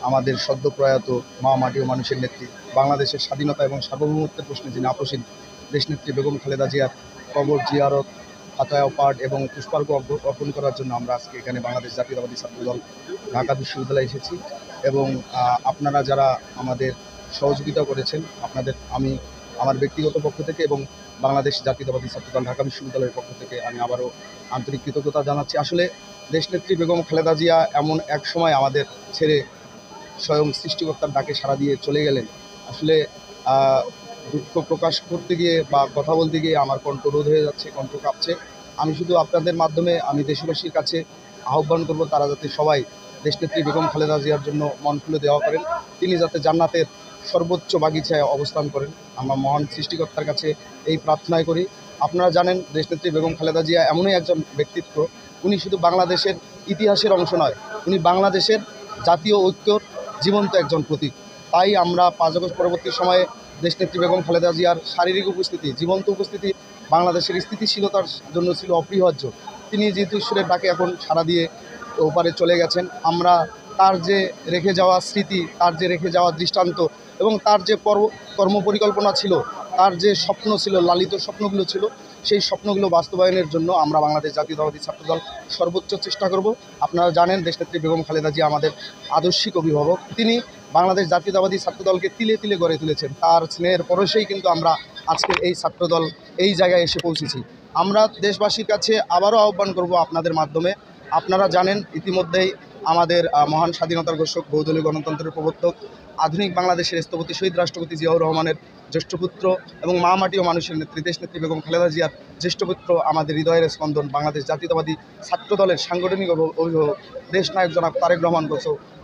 আমাদের সদ্য প্রয়াত মা মাটি ও মানুষের নেত্রী, বাংলাদেশের স্বাধীনতা এবং সার্বভৌমত্বের প্রশ্নে যিনি আপসীন দেশনেত্রী বেগম খালেদা জিয়ার কবর জিয়ারত, ফাতোয়া পাঠ এবং পুষ্পার্ঘ অর্পণ করার জন্য আমরা আজকে এখানে বাংলাদেশ জাতীয়তাবাদী ছাত্রদল ঢাকা বিশ্ববিদ্যালয়ে এসেছি। এবং আপনারা যারা আমাদের সহযোগিতা করেছেন, আমি আমার ব্যক্তিগত পক্ষ থেকে এবং বাংলাদেশ জাতীয়তাবাদী ছাত্রদল ঢাকা বিশ্ববিদ্যালয়ের পক্ষ থেকে আমি আবারও আন্তরিক কৃতজ্ঞতা জানাচ্ছি। আসলে দেশনেত্রী বেগম খালেদা জিয়া এমন এক সময় আমাদের ছেড়ে স্বয়ং সৃষ্টিকর্তার ডাকে সাড়া দিয়ে চলে গেলেন। আসলে দুঃখ প্রকাশ করতে গিয়ে বা কথা বলতে গিয়ে আমার কণ্ঠ রোধ হয়ে যাচ্ছে, কণ্ঠ কাঁপছে। আমি শুধু আপনাদের মাধ্যমে আমি দেশবাসীর কাছে আহ্বান করব, তারা যাতে সবাই দেশনেত্রী বেগম খালেদা জিয়ার জন্য মন খুলে দেওয়া করেন। তিনি যাতে জান্নাতের সর্বোচ্চ বাগিচায় অবস্থান করেন, আমরা মহান সৃষ্টিকর্তার কাছে এই প্রার্থনাই করি। আপনারা জানেন, দেশনেত্রী বেগম খালেদা জিয়া এমনই একজন ব্যক্তিত্ব, উনি শুধু বাংলাদেশের ইতিহাসের অংশ নয়, উনি বাংলাদেশের জাতীয় ঐক্যর জীবন্ত একজন প্রতীক। তাই আমরা 5 আগস্ট পরবর্তী সময়ে দেশনেত্রী বেগম খালেদা জিয়ার শারীরিক উপস্থিতি, জীবন্ত উপস্থিতি বাংলাদেশের স্থিতিশীলতার জন্য ছিল অপরিহার্য। তিনি যেহেতু ঈশ্বরের ডাকে এখন সাড়া দিয়ে ওপারে চলে গেছেন, আমরা তার যে রেখে যাওয়া স্মৃতি, তার যে রেখে যাওয়া দৃষ্টান্ত এবং তার যে কর্মপরিকল্পনা ছিল, তার যে স্বপ্ন ছিল, লালিত স্বপ্নগুলো ছিল, সেই স্বপ্নগুলো বাস্তবায়নের জন্য আমরা বাংলাদেশ জাতীয়তাবাদী ছাত্রদল সর্বোচ্চ চেষ্টা করব। আপনারা জানেন, দেশনেত্রী বেগম খালেদা জিয়া আমাদের আদর্শিক অভিভাবক। তিনি বাংলাদেশ জাতীয়তাবাদী ছাত্রদলকে তিলে তিলে গড়ে তুলেছেন। তার স্নেহের পরশেই কিন্তু আমরা আজকের এই ছাত্রদল এই জায়গায় এসে পৌঁছেছি। আমরা দেশবাসীর কাছে আবারও আহ্বান করব আপনাদের মাধ্যমে। আপনারা জানেন, ইতিমধ্যেই আমাদের মহান স্বাধীনতার ঘোষক, বহুদলীয় গণতন্ত্রের প্রবর্তক, আধুনিক বাংলাদেশের স্থপতি শহীদ রাষ্ট্রপতি জিয়াউর রহমানের জ্যেষ্ঠ পুত্র এবং মা মাটি ও মানুষের নেত্রী দেশনেত্রী বেগম খালেদা জিয়ার জ্যেষ্ঠ পুত্র, আমাদের হৃদয়ের স্পন্দন, বাংলাদেশ জাতীয়তাবাদী ছাত্রদলের সাংগঠনিক অভিভাবক দেশনায়ক জনাব তারেক রহমান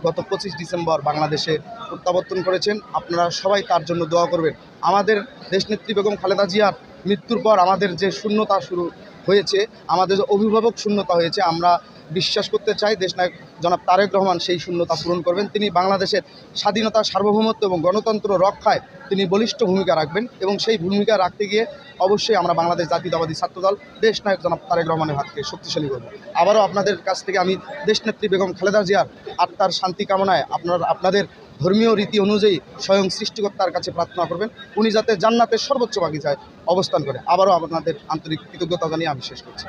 গত 25 ডিসেম্বর বাংলাদেশে প্রত্যাবর্তন করেছেন। আপনারা সবাই তার জন্য দোয়া করবেন। আমাদের দেশনেত্রী বেগম খালেদা জিয়ার মৃত্যুর পর আমাদের যে শূন্যতা শুরু হয়েছে, আমাদের অভিভাবক শূন্যতা হয়েছে, আমরা বিশ্বাস করতে চাই দেশনায়ক জনাব তারেক রহমান সেই শূন্যতা পূরণ করবেন। তিনি বাংলাদেশের স্বাধীনতা, সার্বভৌমত্ব এবং গণতন্ত্র রক্ষায় তিনি বলিষ্ঠ ভূমিকা রাখবেন এবং সেই ভূমিকা রাখতে গিয়ে অবশ্যই আমরা বাংলাদেশ জাতীয়তাবাদী ছাত্রদল দেশনায়ক জনাব তারেক রহমানের হাতকে শক্তিশালী করব। আবারও আপনাদের কাছ থেকে আমি দেশনেত্রী বেগম খালেদা জিয়ার আত্মার শান্তি কামনায় আপনাদের ধর্মীয় রীতি অনুযায়ী স্বয়ং সৃষ্টিকর্তার কাছে প্রার্থনা করবেন, উনি যাতে জান্নাতের সর্বোচ্চ বাগিচায় অবস্থান করে। আবারও আপনাদের আন্তরিক কৃতজ্ঞতা জানিয়ে আমি শেষ করছি।